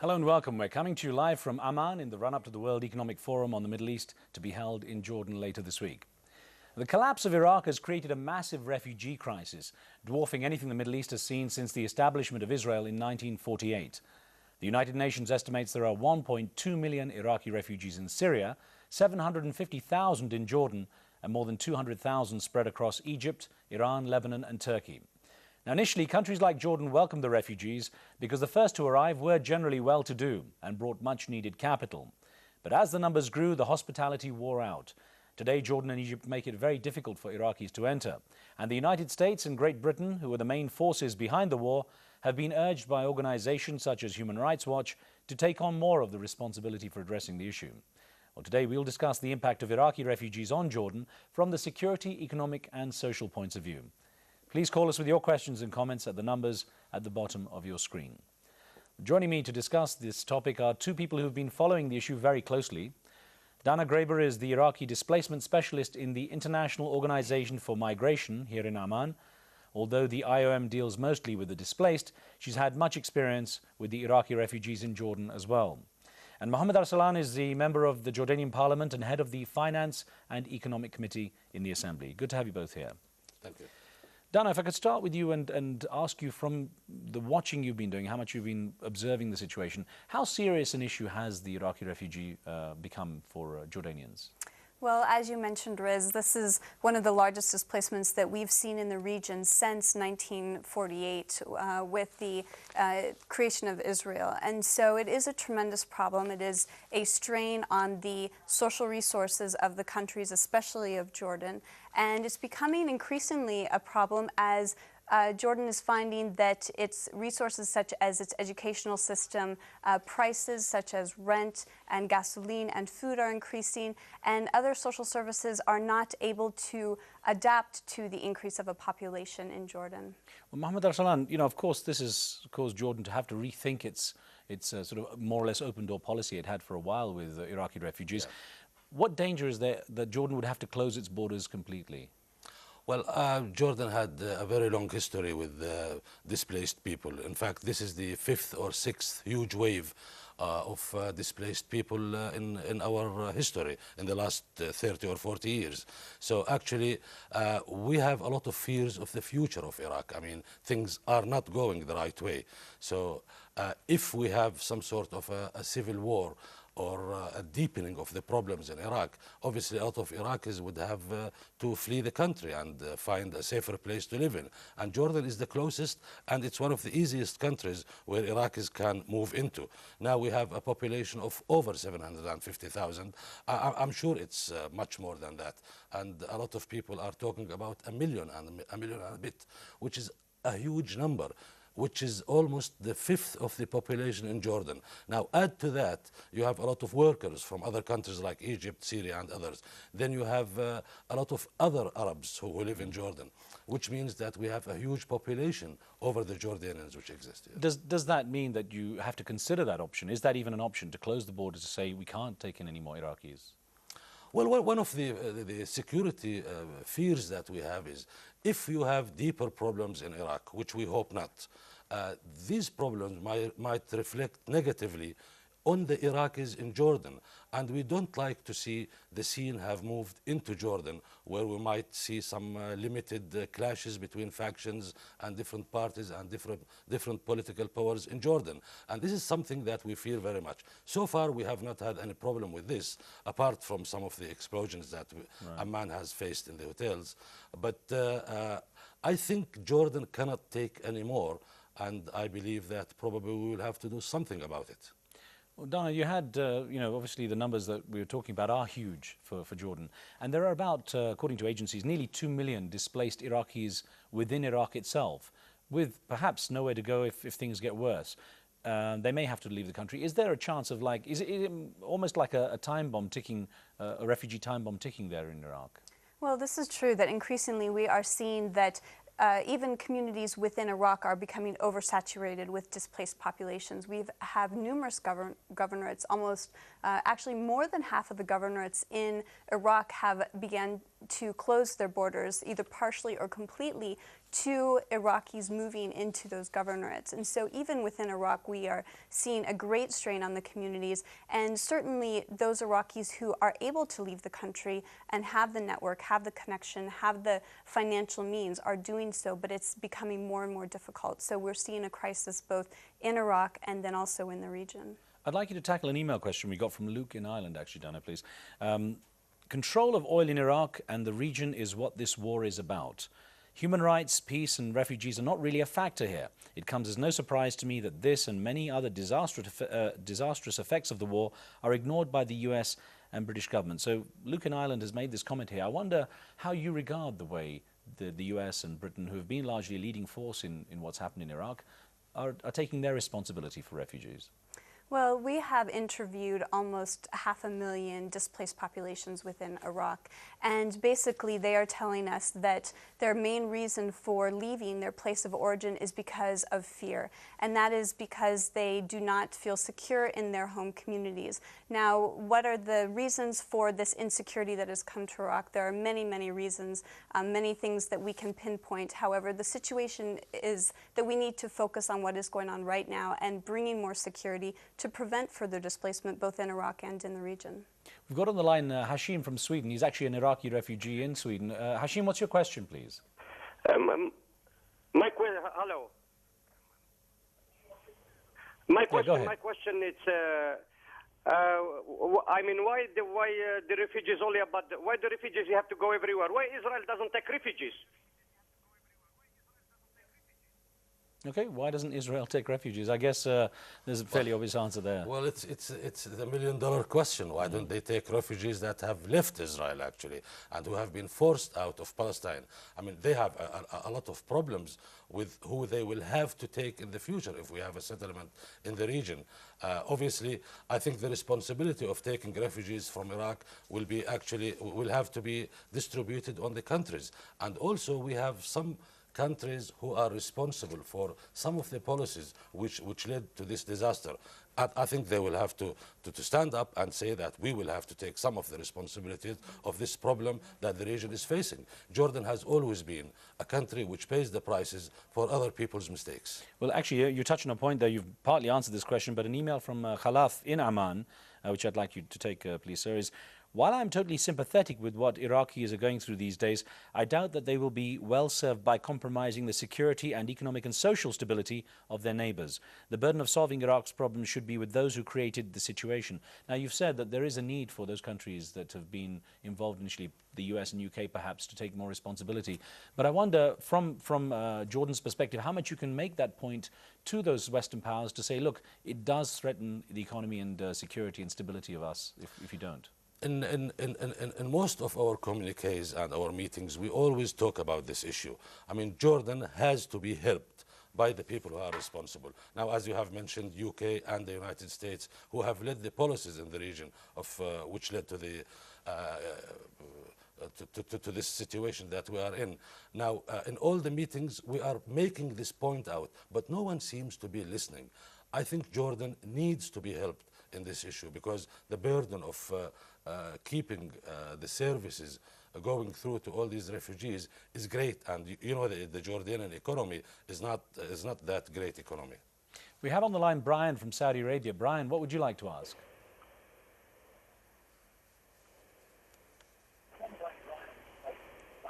Hello and welcome. We're coming to you live from Amman in the run-up to the World Economic Forum on the Middle East to be held in Jordan later this week. The collapse of Iraq has created a massive refugee crisis, dwarfing anything the Middle East has seen since the establishment of Israel in 1948. The United Nations estimates there are 1.2 million Iraqi refugees in Syria, 750,000 in Jordan, and more than 200,000 spread across Egypt, Iran, Lebanon and Turkey. Now, initially, countries like Jordan welcomed the refugees because the first to arrive were generally well-to-do and brought much-needed capital. But as the numbers grew, the hospitality wore out. Today, Jordan and Egypt make it very difficult for Iraqis to enter. And the United States and Great Britain, who are the main forces behind the war, have been urged by organizations such as Human Rights Watch to take on more of the responsibility for addressing the issue. Well, today we'll discuss the impact of Iraqi refugees on Jordan from the security, economic and social points of view. Please call us with your questions and comments at the numbers at the bottom of your screen. Joining me to discuss this topic are two people who've been following the issue very closely. Dana Graber is the Iraqi displacement specialist in the International Organization for Migration here in Amman. Although the IOM deals mostly with the displaced, she's had much experience with the Iraqi refugees in Jordan as well. And Mohammed Arsalan is the member of the Jordanian Parliament and head of the Finance and Economic Committee in the Assembly. Good to have you both here. Thank you. Dana, if I could start with you and ask you, from the watching you've been doing, how much you've been observing the situation, how serious an issue has the Iraqi refugee become for Jordanians? Well, as you mentioned, Riz, this is one of the largest displacements that we've seen in the region since 1948 with the creation of Israel. And so it is a tremendous problem. It is a strain on the social resources of the countries, especially of Jordan. And it's becoming increasingly a problem as Jordan is finding that its resources, such as its educational system, prices such as rent and gasoline and food are increasing, and other social services are not able to adapt to the increase of a population in Jordan. Well, Mohammed Arsalan, of course, this has caused Jordan to have to rethink its sort of more or less open door policy it had for a while with Iraqi refugees. Yeah. What danger is there that Jordan would have to close its borders completely? Well, Jordan had a very long history with displaced people. In fact, this is the fifth or sixth huge wave of displaced people in our history in the last 30 or 40 years. So actually, we have a lot of fears of the future of Iraq. I mean, things are not going the right way. So if we have some sort of a civil war, or a deepening of the problems in Iraq, obviously a lot of Iraqis would have to flee the country and find a safer place to live in. And Jordan is the closest, and it's one of the easiest countries where Iraqis can move into. Now we have a population of over 750,000. I'm sure it's much more than that. And a lot of people are talking about a million and a bit, which is a huge number, which is almost the fifth of the population in Jordan. Now add to that, you have a lot of workers from other countries like Egypt, Syria and others. Then you have a lot of other Arabs who live in Jordan, which means that we have a huge population over the Jordanians which exist here. Does that mean that you have to consider that option? Is that even an option, to close the borders, to say we can't take in any more Iraqis? Well, one of the security fears that we have is if you have deeper problems in Iraq, which we hope not, these problems might reflect negatively on the Iraqis in Jordan. And we don't like to see the scene have moved into Jordan, where we might see some limited clashes between factions and different parties and different political powers in Jordan. And this is something that we fear very much. So far, we have not had any problem with this, apart from some of the explosions that Amman has faced in the hotels. But I think Jordan cannot take any more, and I believe that probably we will have to do something about it. Well, Dana, you had, obviously the numbers that we were talking about are huge for Jordan. And there are about, according to agencies, nearly 2 million displaced Iraqis within Iraq itself, with perhaps nowhere to go if things get worse. They may have to leave the country. Is there a chance of, is it almost like a time bomb ticking, a refugee time bomb ticking there in Iraq? Well, this is true that increasingly we are seeing that even communities within Iraq are becoming oversaturated with displaced populations. We have numerous governorates, almost actually more than half of the governorates in Iraq have began to close their borders, either partially or completely, to Iraqis moving into those governorates. And so even within Iraq, we are seeing a great strain on the communities, and certainly those Iraqis who are able to leave the country and have the network, have the connection, have the financial means are doing so, but it's becoming more and more difficult. So we're seeing a crisis both in Iraq and then also in the region. I'd like you to tackle an email question we got from Luke in Ireland, actually, Dana, please. Control of oil in Iraq and the region is what this war is about. Human rights, peace and refugees are not really a factor here. It comes as no surprise to me that this and many other disastrous effects of the war are ignored by the US and British government. So Luke in Ireland has made this comment here. I wonder how you regard the way the US and Britain, who have been largely a leading force in what's happened in Iraq, are taking their responsibility for refugees. Well, we have interviewed almost 500,000 displaced populations within Iraq, and basically they are telling us that their main reason for leaving their place of origin is because of fear, and that is because they do not feel secure in their home communities. Now, what are the reasons for this insecurity that has come to Iraq? There are many, many reasons, many things that we can pinpoint. However, the situation is that we need to focus on what is going on right now and bringing more security to prevent further displacement both in Iraq and in the region. We've got on the line Hashim from Sweden. He's actually an Iraqi refugee in Sweden. Hashim, what's your question, please? Hello. My question is, I mean, why the refugees only about why the refugees have to go everywhere? Why Israel doesn't take refugees? Okay, why doesn't Israel take refugees? I guess there's a fairly obvious answer there. Well, it's the million-dollar question. Why don't they take refugees that have left Israel, actually, and who have been forced out of Palestine? I mean, they have a lot of problems with who they will have to take in the future if we have a settlement in the region. Obviously, I think the responsibility of taking refugees from Iraq will have to be distributed on the countries. And also, we have some countries who are responsible for some of the policies which led to this disaster. I think they will have to stand up and say that we will have to take some of the responsibilities of this problem that the region is facing. Jordan has always been a country which pays the prices for other people's mistakes. Well, actually, you touched on a point there. You've partly answered this question, but an email from Khalaf in Amman, which I'd like you to take, please, sir, is: while I'm totally sympathetic with what Iraqis are going through these days, I doubt that they will be well served by compromising the security and economic and social stability of their neighbors. The burden of solving Iraq's problems should be with those who created the situation. Now, you've said that there is a need for those countries that have been involved initially, the US and UK perhaps, to take more responsibility. But I wonder, from Jordan's perspective, how much you can make that point to those Western powers to say, look, it does threaten the economy and security and stability of us if you don't. In most of our communiques and our meetings, we always talk about this issue. I mean, Jordan has to be helped by the people who are responsible. Now, as you have mentioned, UK and the United States, who have led the policies in the region which led to the to this situation that we are in. Now, in all the meetings, we are making this point out, but no one seems to be listening. I think Jordan needs to be helped in this issue because the burden of keeping the services going through to all these refugees is great, and you know the Jordanian economy is not that great economy. We have on the line Brian from Saudi Arabia. Brian, what would you like to ask?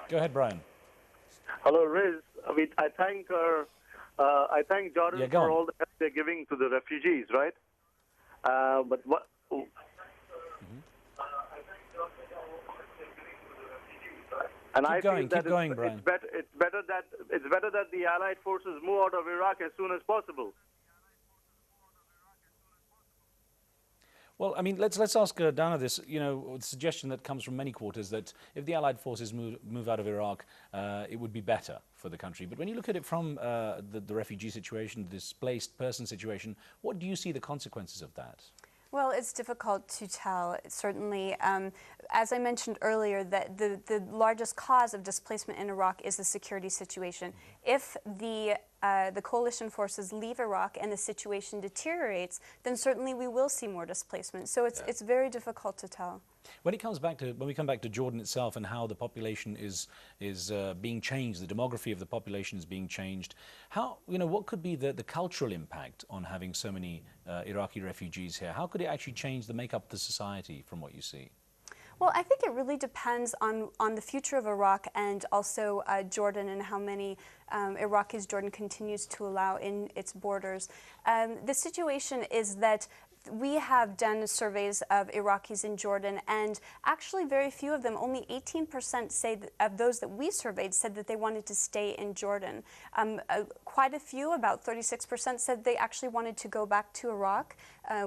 Go ahead, Brian. Hello, Riz. I thank Jordan for all the help they're giving to the refugees, right? But what? And I feel that it's better that the Allied forces move out of Iraq as soon as possible. Well, I mean, let's ask Dana this. You know, the suggestion that comes from many quarters that if the Allied forces move out of Iraq, it would be better for the country. But when you look at it from the refugee situation, the displaced person situation, what do you see the consequences of that? Well, it's difficult to tell. Certainly, as I mentioned earlier, that the largest cause of displacement in Iraq is the security situation. if the coalition forces leave Iraq and the situation deteriorates, then certainly we will see more displacement. So it's very difficult to tell. When we come back to Jordan itself and how the population is being changed, the demography of the population is being changed, what could be the cultural impact on having so many Iraqi refugees here? How could it actually change the makeup of the society from what you see? Well, I think it really depends on the future of Iraq and also Jordan and how many Iraqis Jordan continues to allow in its borders. The situation is that we have done surveys of Iraqis in Jordan, and actually very few of them, only 18% say of those that we surveyed said that they wanted to stay in Jordan. Quite a few, about 36%, said they actually wanted to go back to Iraq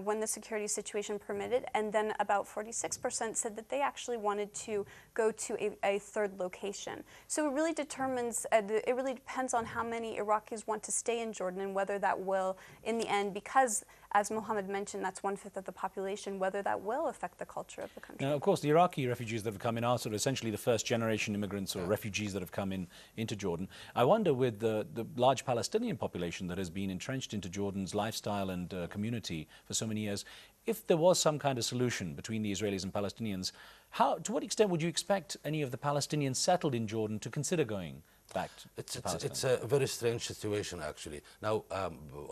when the security situation permitted, and then about 46% said that they actually wanted to go to a third location. So it really determines, it really depends on how many Iraqis want to stay in Jordan and whether that will, in the end, because as Mohammed mentioned, that's 1/5 of the population, whether that will affect the culture of the country. Now, of course, the Iraqi refugees that have come in are sort of essentially the first generation immigrants or refugees that have come into Jordan. I wonder, with the large Palestinian population that has been entrenched into Jordan's lifestyle and community for so many years, if there was some kind of solution between the Israelis and Palestinians, to what extent would you expect any of the Palestinians settled in Jordan to consider going back to Palestine? It's a very strange situation, actually. Now,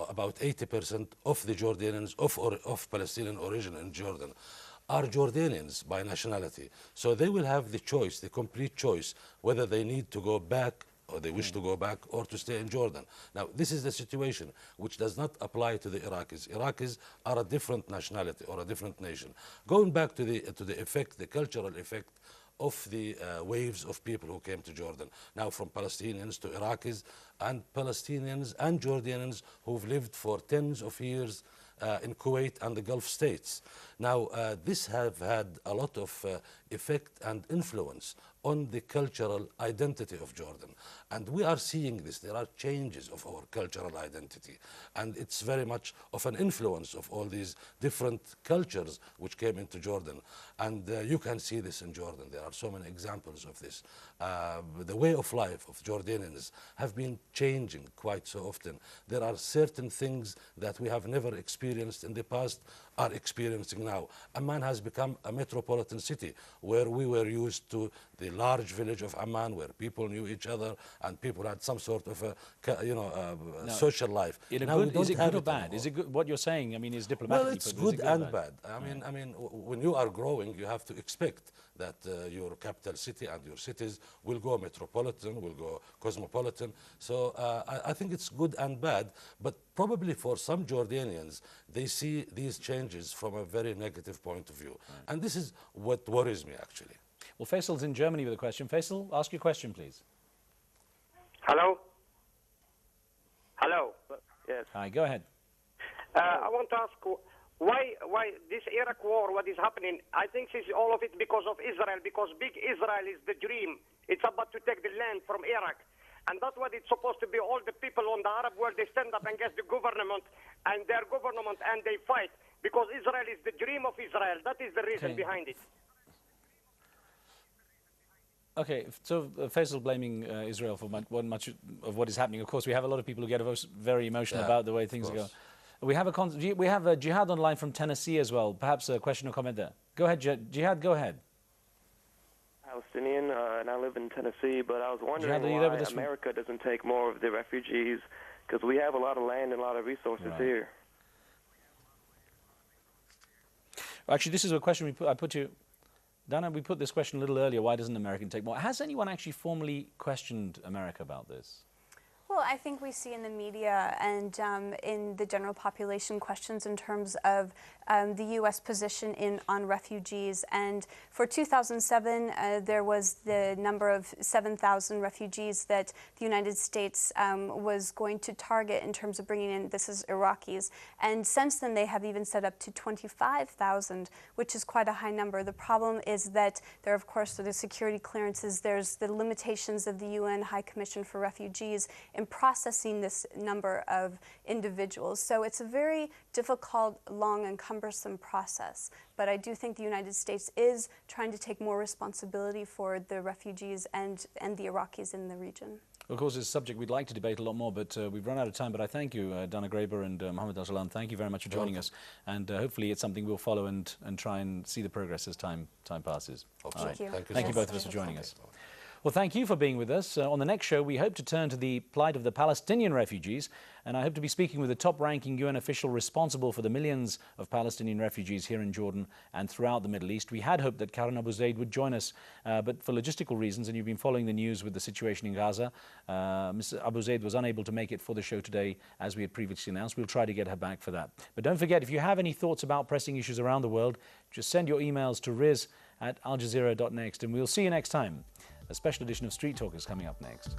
about 80% of the Jordanians of Palestinian origin in Jordan are Jordanians by nationality. So they will have the choice, the complete choice, whether they need to go back or they wish to go back or to stay in Jordan. Now, this is the situation which does not apply to the Iraqis. Iraqis are a different nationality or a different nation. Going back to the effect, the cultural effect of the waves of people who came to Jordan, now from Palestinians to Iraqis and Palestinians and Jordanians who've lived for tens of years in Kuwait and the Gulf states. Now, this have had a lot of effect and influence on the cultural identity of Jordan. And we are seeing this. There are changes of our cultural identity. And it's very much of an influence of all these different cultures which came into Jordan. And you can see this in Jordan. There are so many examples of this. The way of life of Jordanians have been changing quite so often. There are certain things that we have never experienced in the past are experiencing now. Amman has become a metropolitan city where we were used to the large village of Amman where people knew each other and people had some sort of a social life. Is it good or bad? Is it good? What you're saying, I mean, is diplomatically. Well, it's good and bad. I mean, when you are growing, you have to expect that your capital city and your cities will go metropolitan, will go cosmopolitan. So I think it's good and bad, but probably for some Jordanians, they see these changes from a very negative point of view. Right. And this is what worries me, actually. Well, Faisal's in Germany with a question. Faisal, ask your question, please. Hello? Hello? Yes. Hi, go ahead. I want to ask, why this Iraq war, what is happening, I think it's all of it because of Israel, because big Israel is the dream. It's about to take the land from Iraq. And that's what it's supposed to be. All the people on the Arab world, they stand up against the government and their government and they fight. Because Israel is the dream of Israel. That is the reason behind it. Okay, so Faisal blaming Israel for much of what is happening. Of course, we have a lot of people who get very emotional about the way things go. We have a Jihad online from Tennessee as well. Perhaps a question or comment there. Go ahead, Jihad, go ahead. Palestinian, and I live in Tennessee, but I was wondering why America doesn't take more of the refugees, because we have a lot of land and a lot of resources here. Actually, this is a question I put to you. Dana, we put this question a little earlier. Why doesn't America take more? Has anyone actually formally questioned America about this? Well, I think we see in the media and in the general population questions in terms of the U.S. position on refugees. And for 2007, there was the number of 7,000 refugees that the United States was going to target in terms of bringing in, this is Iraqis. And since then, they have even set up to 25,000, which is quite a high number. The problem is that there, of course, are the security clearances. There's the limitations of the UN High Commission for Refugees in processing this number of individuals. So it's a very difficult, long, and cumbersome process. But I do think the United States is trying to take more responsibility for the refugees and the Iraqis in the region. Of course, it's a subject we'd like to debate a lot more, but we've run out of time. But I thank you, Dana Graber and Mohammed Al-Salam. Thank you very much for joining us. And hopefully it's something we'll follow and try and see the progress as time passes. Thank you. Thank you both of us for joining us. Well, thank you for being with us. On the next show, we hope to turn to the plight of the Palestinian refugees, and I hope to be speaking with the top-ranking UN official responsible for the millions of Palestinian refugees here in Jordan and throughout the Middle East. We had hoped that Karen Abu Zaid would join us, but for logistical reasons, and you've been following the news with the situation in Gaza, Ms. Abu Zaid was unable to make it for the show today, as we had previously announced. We'll try to get her back for that. But don't forget, if you have any thoughts about pressing issues around the world, just send your emails to riz@aljazeera.next, and we'll see you next time. A special edition of Street Talk is coming up next.